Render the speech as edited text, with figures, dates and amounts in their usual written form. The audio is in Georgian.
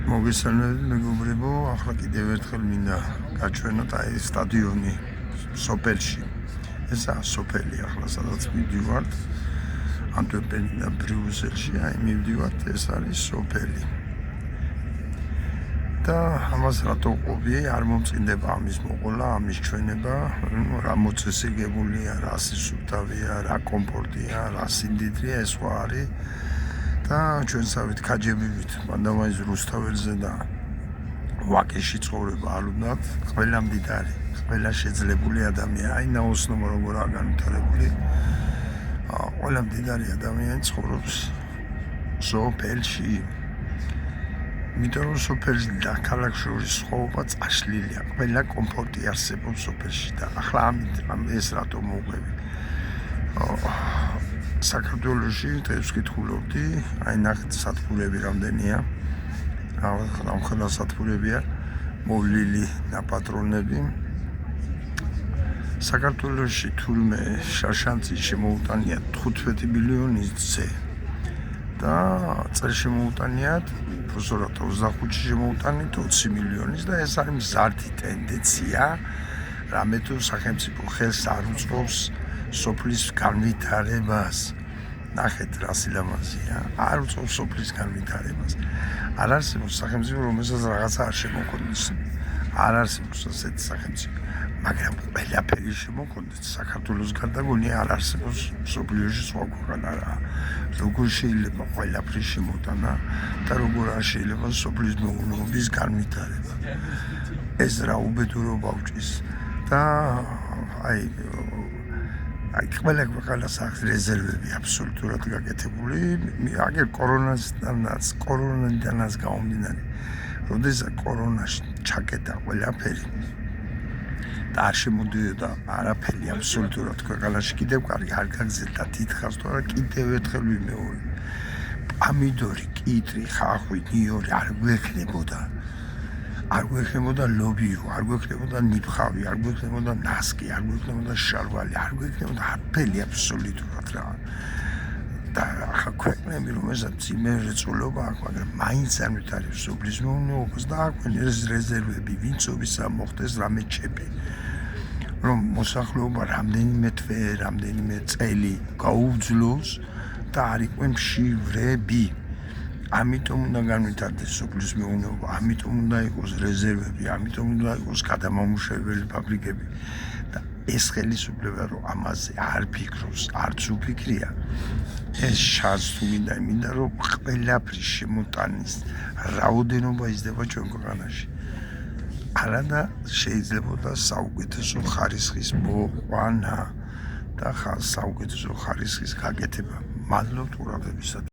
მოგესალმებით მეგობრებო, ახლა კიდევ ერთხელ მინდა გაჩვენოთ აი სტადიონი სოფელში. ესაა სოფელი ახლა სადაც მივდივართ. ანტვერპენიდან ბრიუსელში აი მივდივართ, ეს არის სოფელი. და ამას რატო ყოფი, არ მომწყინდება ამის მოყოლა, ამის ჩვენება, რა მოწესრიგებულია, რა სისუფთავია, რა კომფორტია, რა სიმდიდრეა, ეს სხვა არის. და ჩვენსავით ქაჯებივით მანდამაის რუსთაველზე და ვაკეში ცხოვრება ალუდათ, ყველა მდიდარი, ყველა შეძლებული ადამიანი, აი ნაოსნობა როგორაა განვითარებული. ყველა მდიდარი ადამიანი ცხოვრობს სოფელში. იმიტომ რომ სოფელში და ქალაქ შორის ცხოვრება წაშლილია, ყველა კომფორტი არსებობს სოფელში და ახლა ამ ეს რატო მოვყვები. საქართველოში დღეს ვკითხულობდი, აი ნახეთ სათბურები რამდენია. რამხელა სათბურებია, მოვლილი ნაპატრონები. საქართველოში თურმე შარშანწი შემოუტანია 15 მილიონისზე და წელს შემოუტანიათ უბრალოდ 25-ში შემოუტანით 20 მილიონის და ეს არის მზარდი ტენდენცია, რამე თუ სახელმწიფო ხელს არ უწყობს სოფლის განვითარებას. ნახეთ რა სილამაზეა, არ უწყობს სოფლის განვითარებას. არ არსებობს სახელმწიფო, რომელსაც რაღაცა არ შემოქონდეს. არ არსებობს ასეთი სახელმწიფო, მაგრამ ყველაფერი შემოქონდეს. საქართველოს გარდა გონია არ არსებობს სოფლიოში სხვა ქვეყანა რა. როგორ შეიძლება ყველაფერი შემოტანა და როგორ არ შეიძლება სოფლის მეურნეობის განვითარება. ეს რა უბედურება უჭის და აი ყველა ქვეყანას აქვს რეზერვები აბსოლუტურად გაკეთებული. აგერ კორონიდანაც გამომდინარე, როდესაც კორონაში ჩაკეტა ყველაფერი და არ შემოდიოდა არაფერი აბსოლუტურად ქვეყანაში, კიდევ კარგი არ გაგზელდა თითქოს, თორე კიდევ ერთხელ ვიმეორე. პამიდორი, კიტრი, ხახვი, ნიორი არ გვექნებოდა. არ გვექნებოდა ლობიო, არ გვექნებოდა ნიფხავი, არ გვექნებოდა ნასკი, არ გვექნებოდა შარვალი, არ გვექნებოდა არაფერი აბსოლუტურად რა. და ახლა ქვეყნები, რომელსაც იმერეწულობა აქვს, მაგრამ მაინც არ ვითარებს სოფლის მეურნეობას და აქვენ ეს რეზერვები, ვინცობისა მოხდეს რამე ჩები. რომ მოსახლეობა რამდენიმე თვე, რამდენიმე წელი გაუძლოს და არ იყვნენ მშივრები. ამიტომ უნდა განვითარდეს სოფლის მეურნეობა, ამიტომ უნდა იყოს რეზერვები, ამიტომ უნდა იყოს გადამამუშავებელი ფაბრიკები. და ეს ხელისუფლება რომ ამაზე არ ფიქრობს, არც უფიქრია, ეს შანსი თუ მინდა რომ ყველაფრის შემოტანის რაოდენობა იზრდება ჩვენ ქვეყანაში. არადა შეიძლებოდა საუკეთესო ხარისხის მოყვანა და საუკეთესო ხარისხის გაკეთება. მადლობთ ყურადღებისათვის.